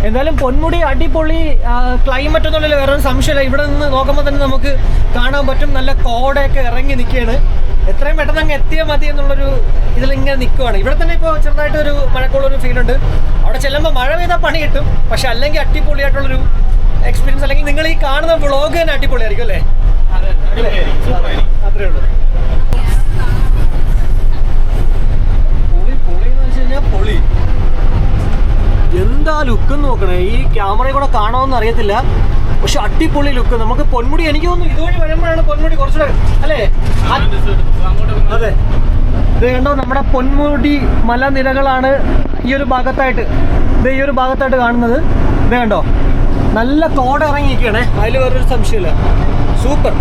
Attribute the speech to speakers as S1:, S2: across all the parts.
S1: എന്തായാലും പൊന്മുടി അടിപൊളി ക്ലൈമറ്റ് എന്നുള്ളിൽ വേറൊരു സംശയമില്ല. ഇവിടെ നിന്ന് നോക്കുമ്പോൾ തന്നെ നമുക്ക് കാണാൻ പറ്റും നല്ല കോടയൊക്കെ ഇറങ്ങി നിൽക്കുകയാണ്. എത്രയും പെട്ടെന്ന് അങ്ങ് എത്തിയാൽ മതി എന്നുള്ളൊരു ഇതിലിങ്ങനെ നിൽക്കുവാണ്. ഇവിടെ തന്നെ ഇപ്പോൾ ചെറുതായിട്ടൊരു മഴക്കുള്ളൊരു ഫീലുണ്ട്. അവിടെ ചെല്ലുമ്പോൾ മഴ പെയ്താൽ പണി കിട്ടും, പക്ഷെ അല്ലെങ്കിൽ അടിപൊളിയായിട്ടുള്ളൊരു എക്സ്പീരിയൻസ്. അല്ലെങ്കിൽ നിങ്ങൾ ഈ കാണുന്ന വ്ളോഗ് തന്നെ അടിപൊളിയായിരിക്കും അല്ലേ? അത്രേ ഉള്ളൂ. പൊളി എന്ന് വെച്ച് കഴിഞ്ഞാൽ പൊളി. എന്താ ലുക്ക് നോക്കണേ, ഈ ക്യാമറയിൽ കൂടെ കാണാമെന്ന് അറിയത്തില്ല, പക്ഷെ അടിപൊളി ലുക്ക്. നമുക്ക് പൊന്മുടി എനിക്ക് തോന്നുന്നു ഇതുവഴി വരുമ്പോഴാണ് പൊന്മുടി കുറച്ചുകൂടെ അല്ലേ? അതെ, ഇത് കണ്ടോ, നമ്മുടെ പൊന്മുടി മലനിരകളാണ് ഈ ഒരു ഭാഗത്തായിട്ട്, ഇത് ഈ ഒരു ഭാഗത്തായിട്ട് കാണുന്നത്. ഇത് കണ്ടോ, നല്ല കോട ഇറങ്ങിയിരിക്കുകയാണേ, അതിൽ വേറൊരു സംശയമില്ല. സൂപ്പർ.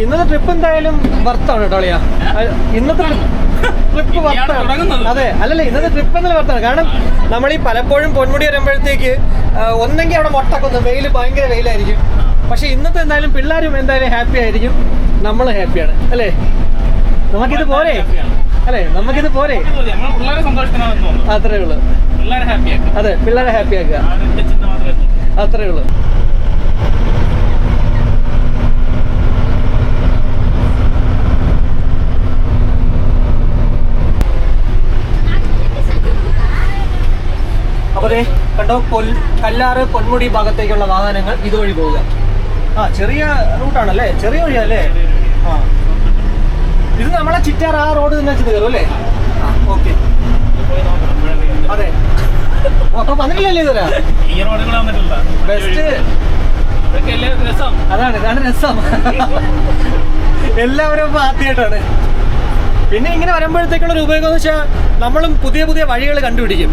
S1: ഇന്നത്തെ ട്രിപ്പ് എന്തായാലും വർത്താണ് കേട്ടോ അളിയാ. ഇന്നത്തെ ട്രിപ്പ് വർത്താണ്. അതെ, അല്ലല്ലേ, ഇന്നത്തെ ട്രിപ്പ് എന്നാലും വർത്താണ്. കാരണം നമ്മൾ ഈ പലപ്പോഴും പൊന്മുടി വരുമ്പോഴത്തേക്ക് ഒന്നെങ്കിൽ അവിടെ മൊട്ടക്കൊന്ന് വെയിൽ, ഭയങ്കര വെയിലായിരിക്കും. പക്ഷെ ഇന്നത്തെ എന്തായാലും പിള്ളേരും എന്തായാലും ഹാപ്പി ആയിരിക്കും, നമ്മൾ ഹാപ്പിയാണ് അല്ലേ? നമുക്കിത് പോരെ അല്ലേ? നമുക്കിത് പോരെ, അത്രേ ഉള്ളൂ. അതെ, പിള്ളേരെ ഹാപ്പി ആക്കുക, അത്രേ ഉള്ളൂ. അപ്പോൾ കണ്ടോ, കല്ലാറ് പൊന്മുടി ഭാഗത്തേക്കുള്ള വാഹനങ്ങൾ ഇതുവഴി പോവുക. ചെറിയ റൂട്ടാണല്ലേ, ചെറിയ വഴിയല്ലേ? ഇത് നമ്മളെ ചിറ്റാർ ആ റോഡ് തന്നെ വെച്ച് കയറും അല്ലേ? ഓക്കെ, അതെ. അപ്പൊ വന്നിട്ടില്ലല്ലേ ഇതുവരെ? ബെസ്റ്റ്, അതാണ് രസം. എല്ലാവരും ആദ്യമായിട്ടാണ്. പിന്നെ ഇങ്ങനെ വരുമ്പോഴത്തേക്കുള്ള ഒരു ഉപയോഗം എന്ന് വെച്ചാൽ നമ്മളും പുതിയ പുതിയ വഴികൾ കണ്ടുപിടിക്കും.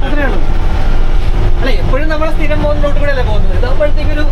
S1: അത്രേ ഉള്ളൂ. അല്ല, എപ്പോഴും നമ്മൾ സ്ഥിരം പോകുന്ന റൂട്ട് കൂടെ അല്ലേ പോകുന്നത്. ഇതാകുമ്പോഴത്തേക്കൊരു